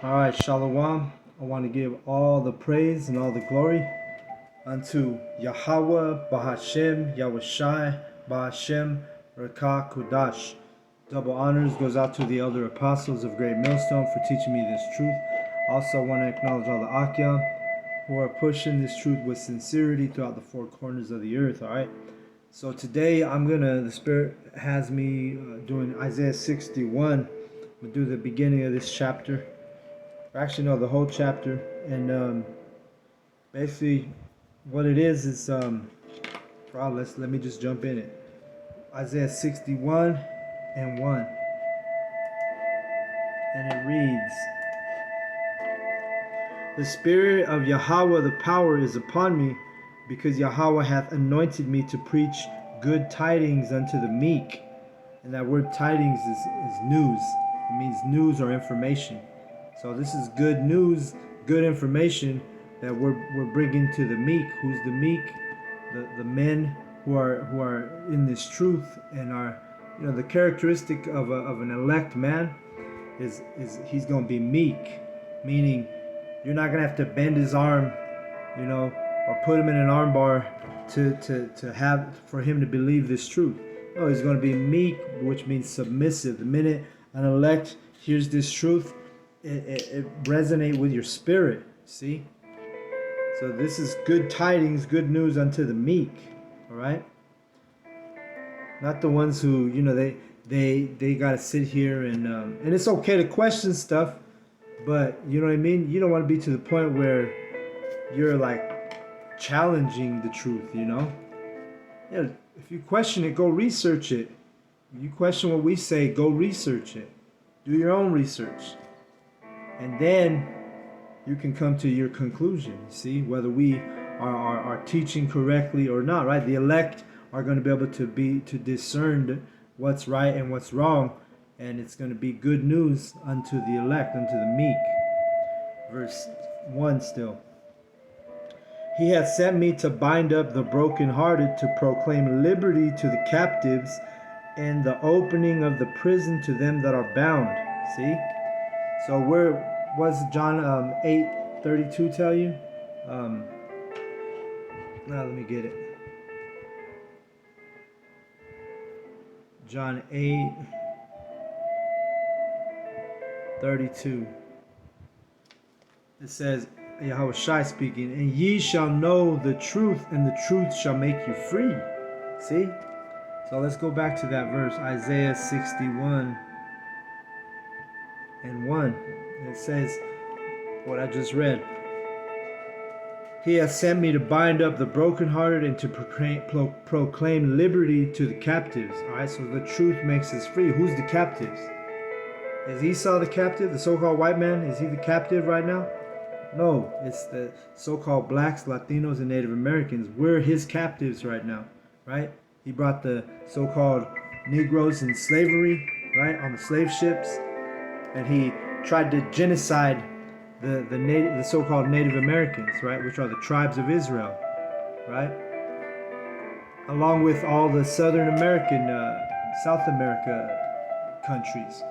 All right, Shalom. I want to give all the praise and all the glory unto Yahweh, Bahashem, Yahushai, Bahashem, Rakah, Kudash. Double honors goes out to the elder apostles of Great Millstone for teaching me this truth. Also, I want to acknowledge all the Akyam who are pushing this truth with sincerity throughout the four corners of the earth. All right. So today the Spirit has me doing Isaiah 61. I'm going to do the beginning of this chapter. Actually, no, the whole chapter. And basically, what it is let me just jump in it. Isaiah 61 and 1. And it reads, "The Spirit of Yahweh, the power, is upon me, because Yahweh hath anointed me to preach good tidings unto the meek." And that word tidings is news. It means news or information. So this is good news, good information that we're bringing to the meek. Who's the meek? The men who are in this truth and are, the characteristic of an elect man is he's going to be meek, meaning you're not going to have to bend his arm, or put him in an arm bar to have for him to believe this truth. No, he's going to be meek, which means submissive. The minute an elect hears this truth, it resonate with your spirit. See? So this is good tidings, good news unto the meek. All right? Not the ones who, they got to sit here and it's okay to question stuff, but you know what I mean? You don't want to be to the point where you're like challenging the truth, Yeah, if you question it, go research it. If you question what we say, go research it. Do your own research. And then you can come to your conclusion. See whether we are teaching correctly or not, right? The elect are going to be able to discern what's right and what's wrong, and it's going to be good news unto the elect, unto the meek. Verse 1 still. "He hath sent me to bind up the brokenhearted, to proclaim liberty to the captives, and the opening of the prison to them that are bound." See? So where was John 8:32 tell you? Now let me get it. John 8:32. It says, Yahushai speaking, "And ye shall know the truth, and the truth shall make you free." See? So let's go back to that verse, Isaiah 61 and 1. It says what I just read. "He hath sent me to bind up the brokenhearted and to proclaim liberty to the captives." All right, so the truth makes us free. Who's the captives? Is Esau the captive? The so-called white man? Is he the captive right now? No, it's the so-called blacks, Latinos, and Native Americans. We're his captives right now, right? He brought the so-called Negroes in slavery, right, on the slave ships, and he tried to genocide the so-called Native Americans, right, which are the tribes of Israel, right, along with all the Southern American, South America countries,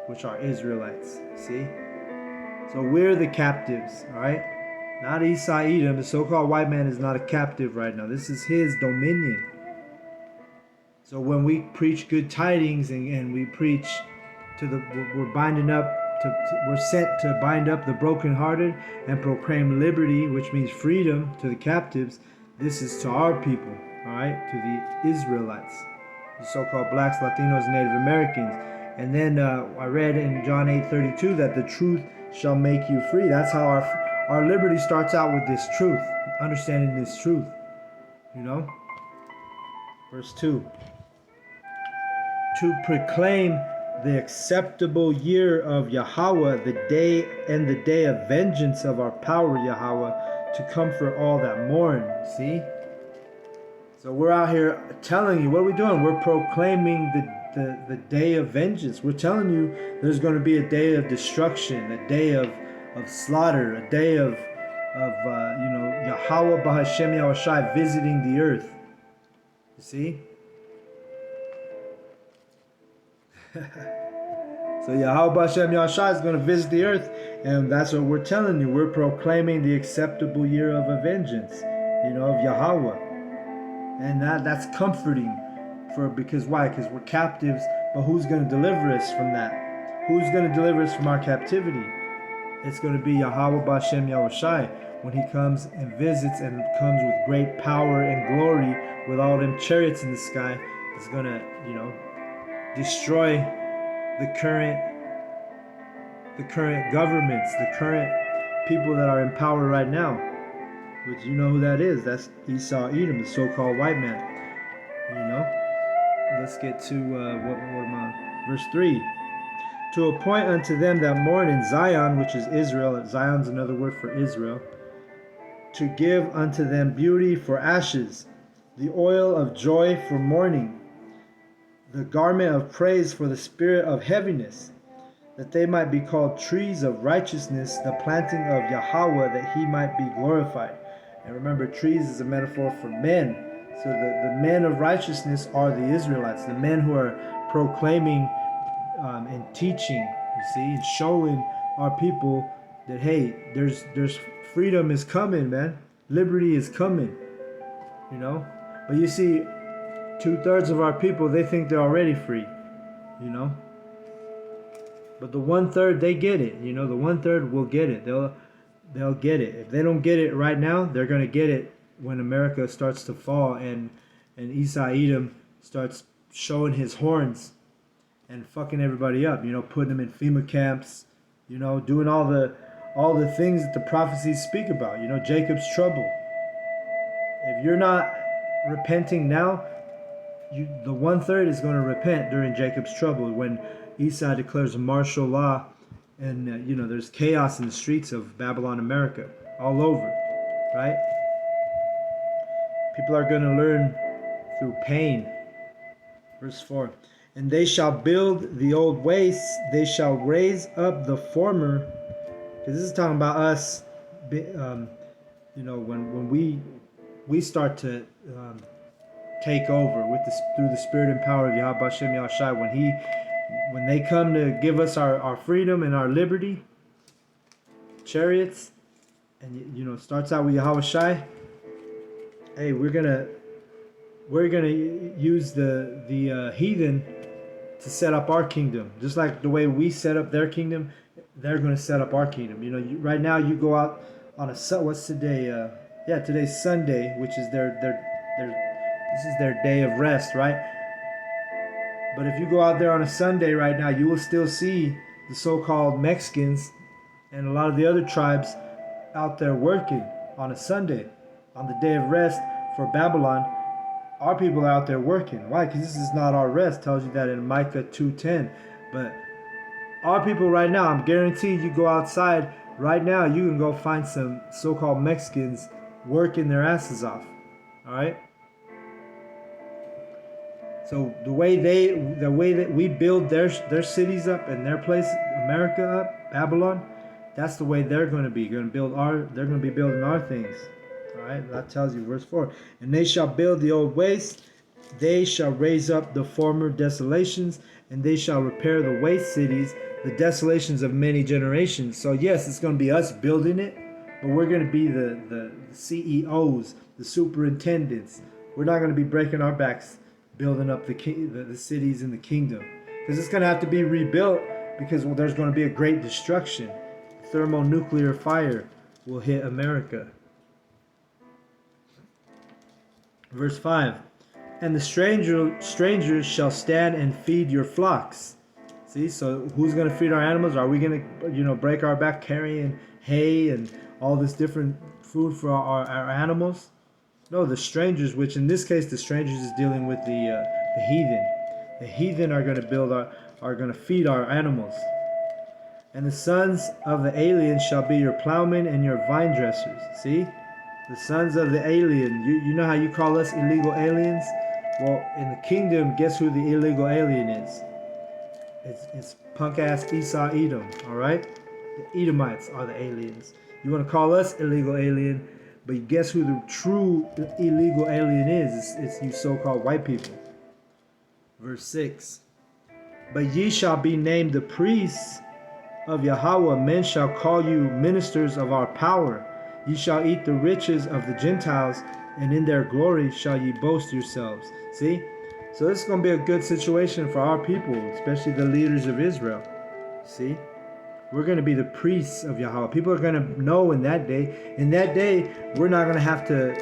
which are Israelites. See? So we're the captives, all right? Not Esau Edom. The so-called white man is not a captive right now. This is his dominion. So when we preach good tidings and we preach we're binding up, we're sent to bind up the brokenhearted and proclaim liberty, which means freedom, to the captives. This is to our people, all right? To the Israelites, the so-called blacks, Latinos, and Native Americans. And then I read in John 8:32 that the truth shall make you free. That's how our liberty starts out, with this truth, understanding this truth, Verse 2. "To proclaim the acceptable year of Yahweh, the day of vengeance of our power, Yahweh, to comfort all that mourn." See? So we're out here telling you, what are we doing? We're proclaiming the day of vengeance. We're telling you there's going to be a day of destruction, a day of slaughter, a day of Yahweh Bahashem Yahushai visiting the earth. You see? So So Yahweh Bashem Yahshua is going to visit the earth, and that's what we're telling you. We're proclaiming the acceptable year of a vengeance, of Yahweh. And that's comforting because why? Because we're captives, but who's going to deliver us from that? Who's going to deliver us from our captivity? It's going to be Yahweh Bashem Yahushai when he comes and visits and comes with great power and glory with all them chariots in the sky. It's going to, destroy the current governments, the current people that are in power right now. Which you know who that is. That's Esau Edom, the so-called white man. Let's get to what am I on? Verse 3. To appoint unto them that mourn in Zion, which is Israel. Zion's another word for Israel. To give unto them beauty for ashes, the oil of joy for mourning, the garment of praise for the spirit of heaviness, that they might be called trees of righteousness, the planting of Yahweh, that he might be glorified. And remember, trees is a metaphor for men. So the men of righteousness are the Israelites, the men who are proclaiming and teaching, and showing our people that, hey, there's freedom is coming, man. Liberty is coming, But you see, 2/3 of our people, they think they're already free, But the 1/3, they get it, The 1/3 will get it. They'll get it. If they don't get it right now, they're gonna get it when America starts to fall and Esau Edom starts showing his horns and fucking everybody up. Putting them in FEMA camps. Doing all the things that the prophecies speak about. Jacob's trouble. If you're not repenting now, the 1/3 is going to repent during Jacob's trouble when Esau declares martial law, and there's chaos in the streets of Babylon, America, all over, right? People are going to learn through pain. Verse 4. And they shall build the old wastes, they shall raise up the former. Because this is talking about us, when we start to take over through the spirit and power of Yahweh Hashem Yahushai. When they come to give us our freedom and our liberty, chariots, and it starts out with Yahweh Shai. Hey, we're gonna use the heathen to set up our kingdom, just like the way we set up their kingdom. They're gonna set up our kingdom. Right now you go out on what's today? Today's Sunday, which is their this is their day of rest, right? But if you go out there on a Sunday right now, you will still see the so-called Mexicans and a lot of the other tribes out there working on a Sunday, on the day of rest for Babylon. Our people are out there working. Why? Because this is not our rest. Tells you that in Micah 2:10. But our people right now, I'm guaranteed you go outside right now, you can go find some so-called Mexicans working their asses off. All right. So the way that we build their cities up and their place, America up, Babylon, that's the way they're going to be. They're going to be building our things. All right, that tells you verse 4. And they shall build the old waste, they shall raise up the former desolations, and they shall repair the waste cities, the desolations of many generations. So yes, it's going to be us building it, but we're going to be the CEOs, the superintendents. We're not going to be breaking our backs building up the cities in the kingdom, because it's going to have to be rebuilt, because there's going to be a great destruction. Thermonuclear fire will hit America. Verse 5. And the strangers shall stand and feed your flocks. See, so who's going to feed our animals? Are we going to break our back carrying hay and all this different food for our animals? No, the strangers, which in this case the strangers is dealing with the heathen. The heathen are going to are going to feed our animals. And the sons of the alien shall be your plowmen and your vine dressers. See? The sons of the alien. You know how you call us illegal aliens? Well, in the kingdom, guess who the illegal alien is? It's punk-ass Esau Edom, alright? The Edomites are the aliens. You want to call us illegal alien, but guess who the true illegal alien is? It's you so-called white people. Verse 6. But ye shall be named the priests of Yahweh. Men shall call you ministers of our power. Ye shall eat the riches of the Gentiles, and in their glory shall ye boast yourselves. See? So this is going to be a good situation for our people, especially the leaders of Israel. See? We're going to be the priests of Yahweh. People are going to know in that day. In that day, we're not going to have to,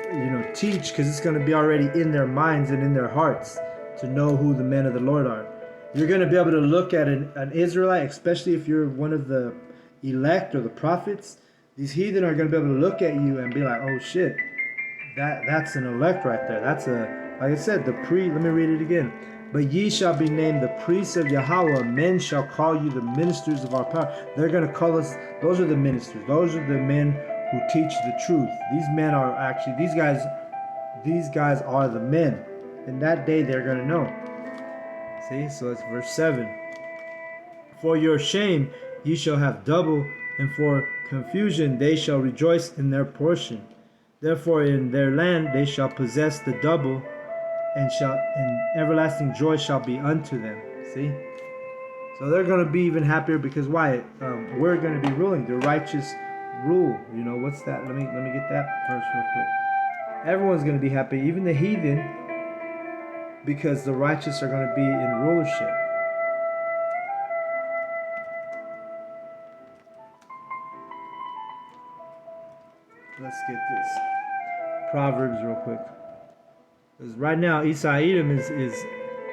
teach, because it's going to be already in their minds and in their hearts to know who the men of the Lord are. You're going to be able to look at an Israelite, especially if you're one of the elect or the prophets. These heathen are going to be able to look at you and be like, oh shit, that's an elect right there. That's like I said, let me read it again. But ye shall be named the priests of Yahweh. Men shall call you the ministers of our power. They're going to call us, those are the ministers. Those are the men who teach the truth. These men are actually, these guys are the men. In that day, they're going to know. See, so it's verse 7. For your shame ye shall have double, and for confusion they shall rejoice in their portion. Therefore in their land they shall possess the double, and everlasting joy shall be unto them. See? So they're going to be even happier because why? We're going to be ruling the righteous rule. What's that? Let me get that verse real quick. Everyone's going to be happy, even the heathen, because the righteous are going to be in rulership. Let's get this Proverbs real quick. Because right now, Esau Edom is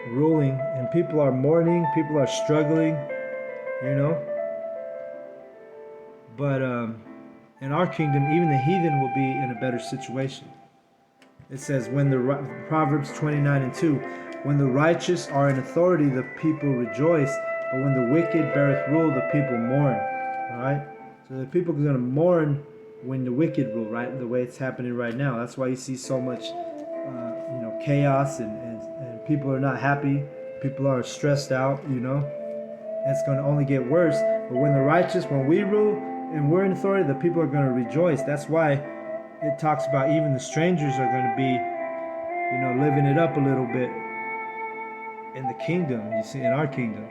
ruling, and people are mourning, people are struggling, But in our kingdom, even the heathen will be in a better situation. It says, Proverbs 29:2, when the righteous are in authority, the people rejoice, but when the wicked beareth rule, the people mourn. All right? So the people are going to mourn when the wicked rule, right? The way it's happening right now. That's why you see so much chaos and people are not happy. People are stressed out, It's going to only get worse. But when we rule and we're in authority, the people are going to rejoice. That's why it talks about even the strangers are going to be, living it up a little bit in the kingdom, you see, in our kingdom.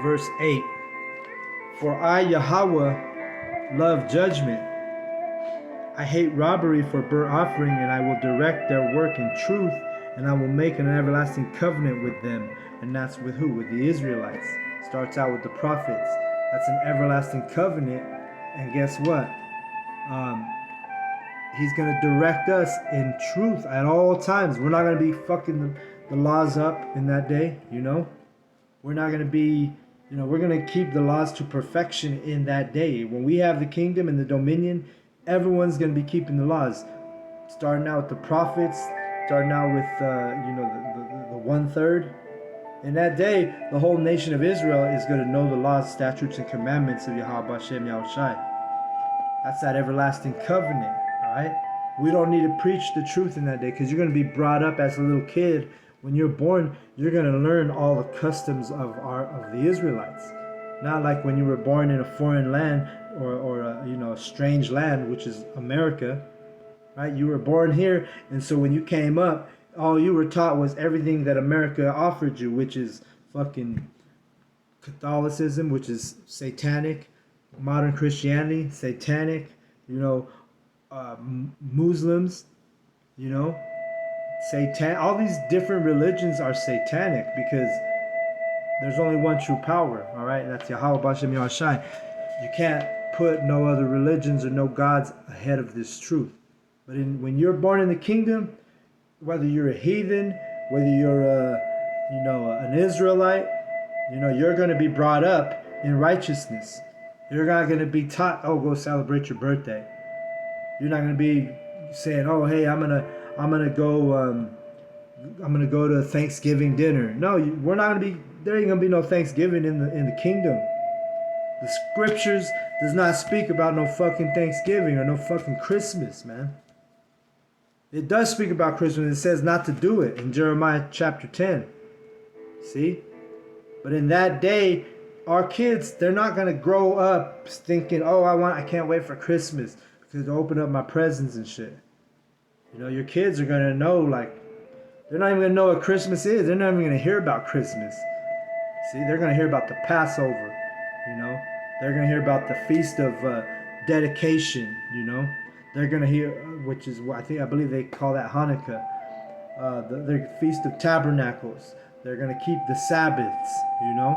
Verse 8. For I, Yahweh, love judgment. I hate robbery for burnt offering, and I will direct their work in truth, and I will make an everlasting covenant with them. And that's with who? With the Israelites. Starts out with the prophets. That's an everlasting covenant. And guess what? He's going to direct us in truth at all times. We're not going to be fucking the laws up in that day, We're not going to be, we're going to keep the laws to perfection in that day. When we have the kingdom and the dominion, everyone's going to be keeping the laws. Starting out with the prophets, starting out with, the 1/3. In that day, the whole nation of Israel is going to know the laws, statutes, and commandments of Yahweh Hashem Yahushai. That's that everlasting covenant, all right? We don't need to preach the truth in that day because you're going to be brought up as a little kid. When you're born, you're going to learn all the customs of the Israelites. Not like when you were born in a foreign land or a strange land, which is America, right? You were born here, and so when you came up, all you were taught was everything that America offered you, which is fucking Catholicism, which is satanic, modern Christianity, satanic, Muslims, Satan. All these different religions are satanic because there's only one true power, all right? And that's Yahweh Bashem Yahushai. You can't put no other religions or no gods ahead of this truth. But when you're born in the kingdom, whether you're a heathen, whether you're an Israelite, you're going to be brought up in righteousness. You're not going to be taught, oh, go celebrate your birthday. You're not going to be saying, oh, hey, I'm gonna go to Thanksgiving dinner. No, we're not gonna be. There ain't gonna be no Thanksgiving in the kingdom. The scriptures does not speak about no fucking Thanksgiving or no fucking Christmas, man. It does speak about Christmas. It says not to do it in Jeremiah chapter 10. See? But in that day, our kids, they're not going to grow up thinking, oh, I can't wait for Christmas because to open up my presents and shit. Your kids are going to know, like, They're not even going to know what Christmas is. They're not even going to hear about Christmas. See, they're going to hear about the Passover, you know. They're going to hear about the Feast of Dedication, you know. They're going to hear, which is what I believe they call that Hanukkah. The Feast of Tabernacles. They're going to keep the Sabbaths, you know.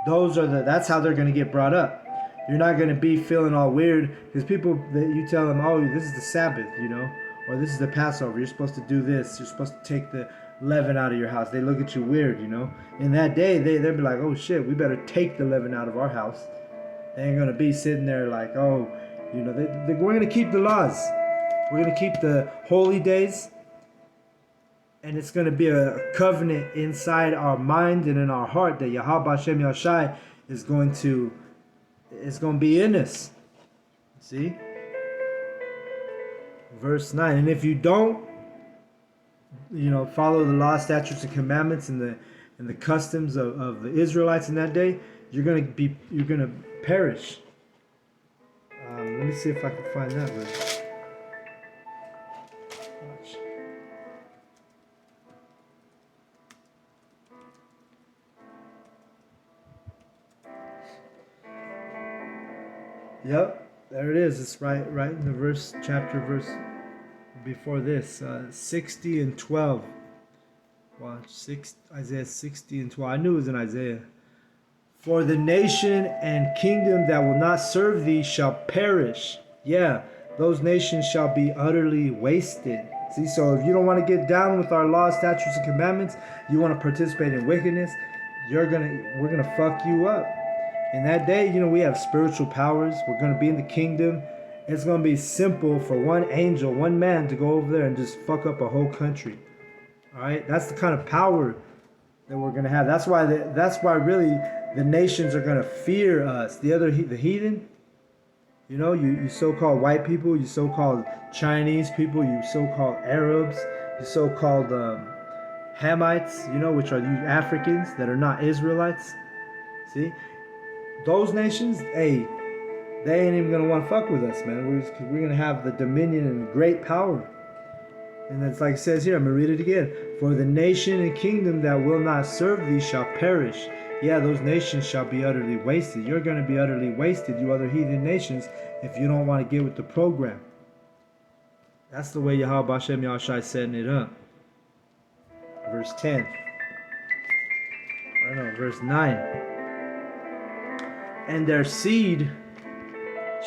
That's how they're going to get brought up. You're not going to be feeling all weird because people that you tell them, oh, this is the Sabbath, you know, or this is the Passover. You're supposed to do this. You're supposed to take the leaven out of your house. They look at you weird, you know. In that day, they'll be like, oh shit, we better take the leaven out of our house. They ain't going to be sitting there like, oh, you know, we're going to keep the laws. We're going to keep the holy days. And it's going to be a covenant inside our mind and in our heart that Yahweh Hashem Yahshai is going to be in us. See? Verse 9. And if you don't, you know, follow the law, statutes, and commandments and the customs of the Israelites in that day, you're gonna perish. Let me see if I can find that verse. Watch. Yep, there it is. It's right in the chapter before this, 60 and 12. Watch, Isaiah 60 and 12. I knew it was in Isaiah. For the nation and kingdom that will not serve thee shall perish. Yeah, those nations shall be utterly wasted. See, so if you don't want to get down with our laws, statutes, and commandments, you want to participate in wickedness, we're gonna fuck you up. In that day, you know, we have spiritual powers. We're going to be in the kingdom. It's going to be simple for one angel, one man to go over there and just fuck up a whole country. All right? That's the kind of power that we're going to have. That's why really the nations are going to fear us. The heathen, you know, you so-called white people, you so-called Chinese people, you so-called Arabs, you so-called Hamites, you know, which are you Africans that are not Israelites. See? Those nations, hey, they ain't even gonna want to fuck with us, man. We're gonna have the dominion and great power. And it's like it says here, I'm gonna read it again. For the nation and kingdom that will not serve thee shall perish. Yeah, those nations shall be utterly wasted. You're gonna be utterly wasted, you other heathen nations, if you don't want to get with the program. That's the way Yahweh Hashem Yahushua is setting it up. Verse 10. I don't know, verse 9. And their seed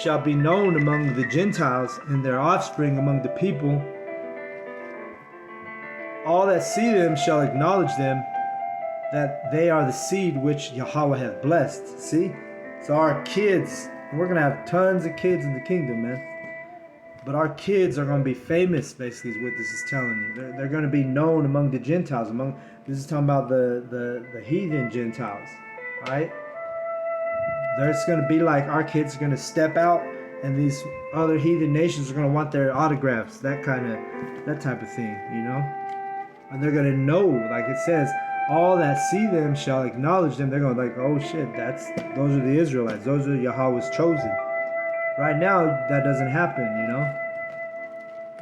shall be known among the Gentiles, and their offspring among the people. All that see them shall acknowledge them, that they are the seed which Yahweh hath blessed. See? So our kids, and we're going to have tons of kids in the kingdom, man. But our kids are going to be famous, basically, is what this is telling you. They're going to be known among the Gentiles. This is talking about the heathen Gentiles. All right? There's going to be like our kids are going to step out, and these other heathen nations are going to want their autographs, that type of thing, you know. And they're going to know, like it says, all that see them shall acknowledge them. They're going to like, oh shit, those are the Israelites. Those are Yahweh's chosen. Right now, that doesn't happen, you know.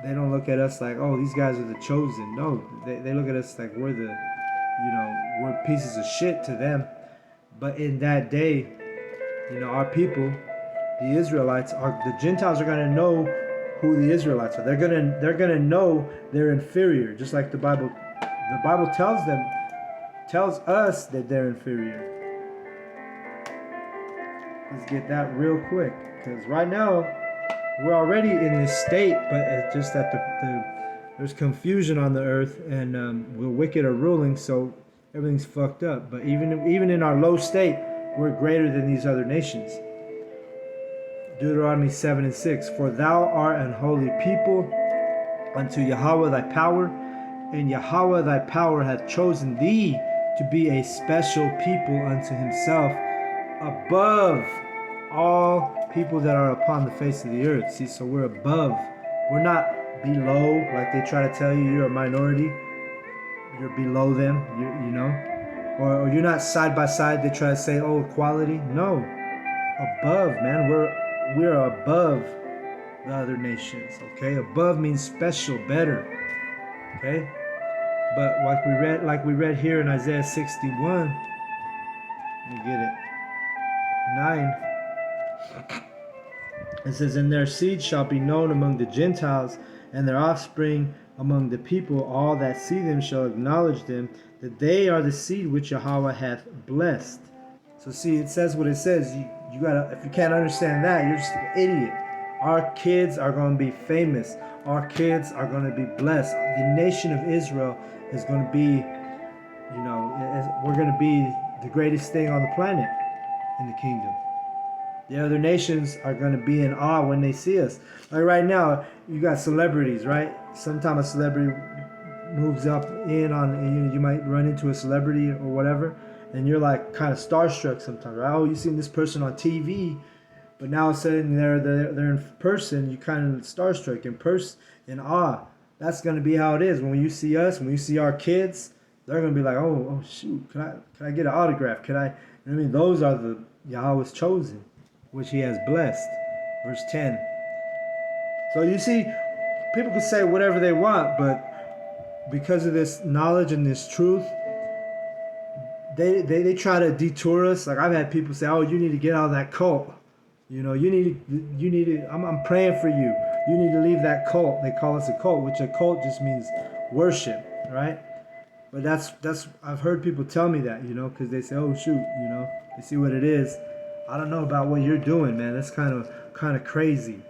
They don't look at us like, oh, these guys are the chosen. No, they look at us like we're pieces of shit to them. But in that day, you know, our people, the Israelites, the Gentiles are going to know who the Israelites are. They're gonna know they're inferior, just like the Bible. The Bible tells us that they're inferior. Let's get that real quick, because right now we're already in this state, but it's just that there's confusion on the earth, and the wicked are ruling, so everything's fucked up. But even in our low state, we're greater than these other nations. Deuteronomy 7:6. For thou art an holy people unto Yahweh thy power, and Yahweh thy power hath chosen thee to be a special people unto himself, above all people that are upon the face of the earth. See, so we're above. We're not below, like they try to tell you. You're a minority. You're below them. You know, or you're not side by side. They try to say, oh, equality. No, above, man. We're above the other nations. Okay, above means special, better. Okay, But like we read here in Isaiah 61, let me get it. 9. It says, "And their seed shall be known among the Gentiles, and their offspring among the people. All that see them shall acknowledge them, that they are the seed which Yahweh hath blessed." So see, it says what it says. You gotta, if you can't understand that, you're just an idiot. Our kids are going to be famous. Our kids are going to be blessed. The nation of Israel is going to be, we're going to be the greatest thing on the planet in the kingdom. The other nations are going to be in awe when they see us. Like right now, you got celebrities, right? Sometime a celebrity moves up in on, you might run into a celebrity or whatever, and you're like kind of starstruck sometimes, right? Oh, you've seen this person on TV, but now all of a sudden they're in person, you kind of starstruck, in awe. That's going to be how it is when you see us, when you see our kids. They're going to be like, oh shoot, can I get an autograph? Can I? I mean, those are the Yahweh's chosen, which He has blessed. Verse 10. So you see, people can say whatever they want, but because of this knowledge and this truth, they try to detour us. Like I've had people say, "Oh, you need to get out of that cult. You need to. I'm praying for you. You need to leave that cult." They call us a cult, which a cult just means worship, right? But that's I've heard people tell me that, because they say, "Oh shoot, they see what it is." I don't know about what you're doing, man. That's kind of crazy,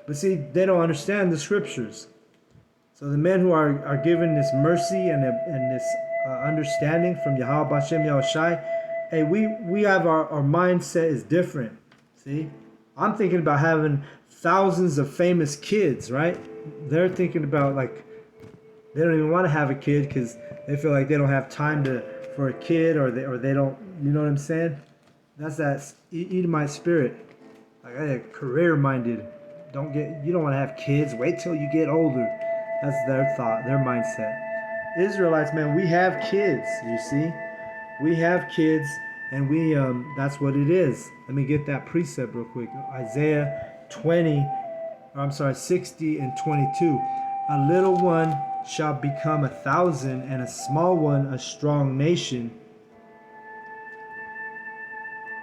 But see, they don't understand the scriptures. So the men who are given this mercy and this understanding from Yahweh Bashem Yahushai, hey, we have our mindset is different. See, I'm thinking about having thousands of famous kids, right? They're thinking about like they don't even want to have a kid because they feel like they don't have time for a kid, or they don't. You know what I'm saying? That's that Edomite spirit, like career minded. You don't want to have kids. Wait till you get older. That's their thought, their mindset. Israelites, man, we have kids. You see, we have kids, and we that's what it is. Let me get that precept real quick. Isaiah 60 and 22. A little one shall become 1,000, and a small one a strong nation.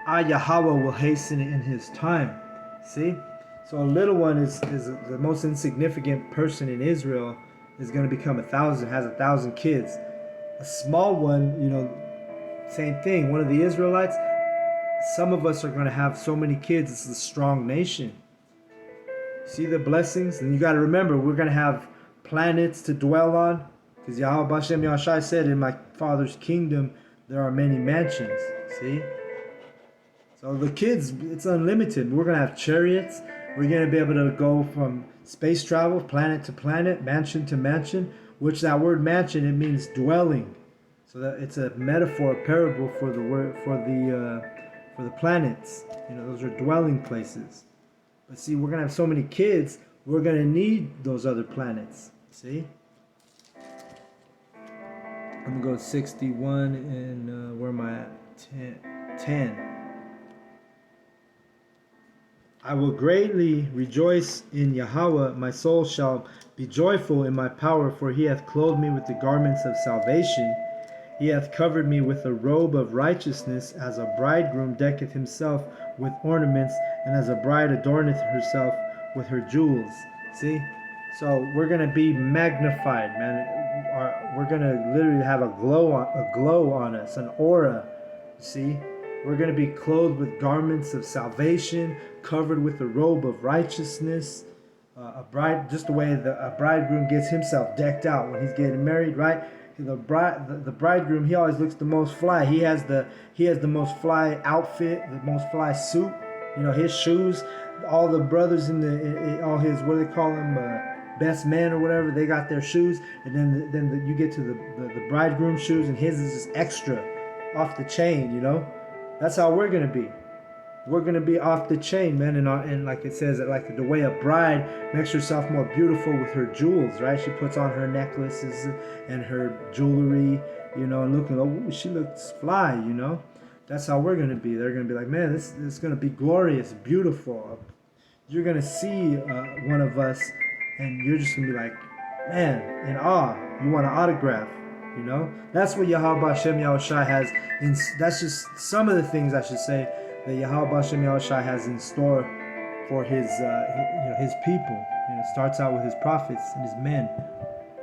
Yahweh will hasten it in His time. See? So a little one is the most insignificant person in Israel, is going to become 1,000, has 1,000 kids. A small one, same thing. One of the Israelites, some of us are going to have so many kids. It's a strong nation. See the blessings? And you got to remember, we're going to have planets to dwell on, because Yahweh Bashem Yahushai said, "In my Father's kingdom there are many mansions." See? So the kids, it's unlimited. We're going to have chariots. We're going to be able to go from space travel, planet to planet, mansion to mansion, which that word mansion, it means dwelling. So that it's a metaphor, a parable for the word, for the planets. Those are dwelling places. But see, we're going to have so many kids, we're going to need those other planets. See? I'm going to go 61 and where am I at? 10. I will greatly rejoice in Yahweh. My soul shall be joyful in my power, for He hath clothed me with the garments of salvation. He hath covered me with a robe of righteousness, as a bridegroom decketh himself with ornaments, and as a bride adorneth herself with her jewels. See? So we're going to be magnified, man. We're going to literally have a glow on us, an aura. See? We're going to be clothed with garments of salvation, covered with a robe of righteousness. Just the way a bridegroom gets himself decked out when he's getting married, right? The bridegroom, he always looks the most fly. He has the most fly outfit, the most fly suit. His shoes. All the brothers in all his, what do they call them, best men or whatever, they got their shoes, and then you get to the bridegroom shoes, and his is just extra, off the chain. That's how we're gonna be. We're gonna be off the chain, man. And like it says, like the way a bride makes herself more beautiful with her jewels, right? She puts on her necklaces and her jewelry, and looking, oh, she looks fly, That's how we're gonna be. They're gonna be like, man, this is gonna be glorious, beautiful. You're gonna see one of us, and you're just gonna be like, man, in awe. You want an autograph. You know, that's what Yahweh Hashem Yahushai has in. That's just some of the things I should say that Yahweh Hashem Yahushai has in store for his his people. It starts out with his prophets and his men,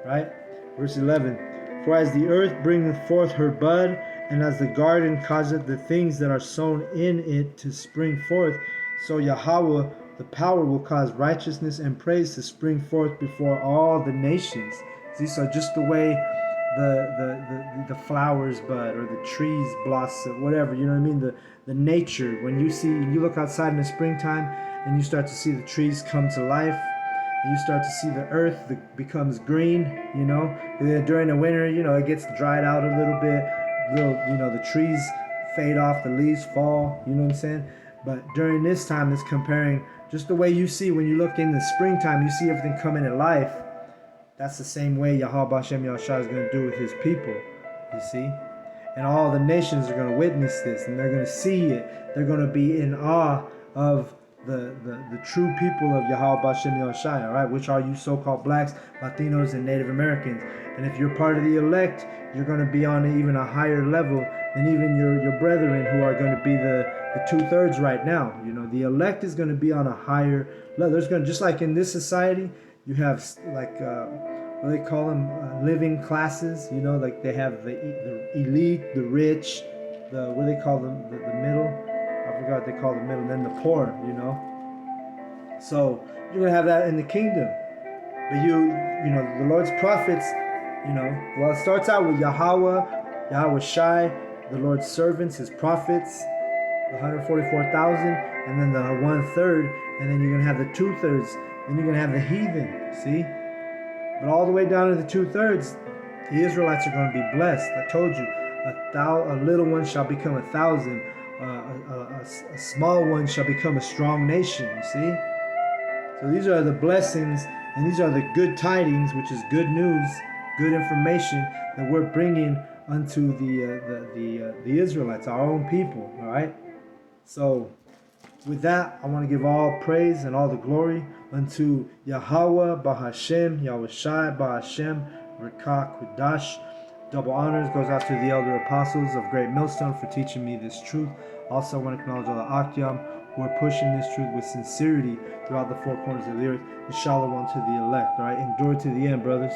right? Verse 11. For as the earth bringeth forth her bud, and as the garden causeth the things that are sown in it to spring forth, so Yahweh the power will cause righteousness and praise to spring forth before all the nations. See, so just the way the flowers bud or the trees blossom, whatever, you know what I mean? The nature, when you look outside in the springtime and you start to see the trees come to life, and you start to see the earth that becomes green, you know. And then during the winter, you know, it gets dried out a little bit. The trees fade off, the leaves fall, you know what I'm saying? But during this time, it's comparing just the way you see when you look in the springtime, you see everything coming to life. That's the same way Yahweh Hashem Yahushua is going to do with his people, you see? And all the nations are going to witness this, and they're going to see it. They're going to be in awe of the true people of Yahweh Hashem Yahushua, all right? Which are you so-called blacks, Latinos, and Native Americans. And if you're part of the elect, you're going to be on even a higher level than even your brethren who are going to be the 2/3 right now. You know, the elect is going to be on a higher level. There's going to, just like in this society, you have like what do they call them, living classes. You know, like they have the elite, the rich, what do they call them, the middle. I forgot what they call the middle, and then the poor. You know, so you're going to have that in the kingdom. But you know, the Lord's prophets. You know, well, it starts out with Yahweh Shai, the Lord's servants, his prophets, the 144,000, and then the 1/3, and then you're going to have the 2/3, then you're going to have the heathen, see? But all the way down to the 2/3, the Israelites are going to be blessed. I told you, a little one shall become 1,000, a small one shall become a strong nation, you see? So these are the blessings, and these are the good tidings, which is good news, good information that we're bringing unto the Israelites, our own people. All right. So, with that, I want to give all praise and all the glory unto Yahweh Bahashem, Yahushai Bahashem, Rekah Kudash. Double honors goes out to the elder apostles of Great Millstone for teaching me this truth. Also, I want to acknowledge all the Akyam who are pushing this truth with sincerity throughout the four corners of the earth. And shalom to the elect. All right, endure to the end, brothers.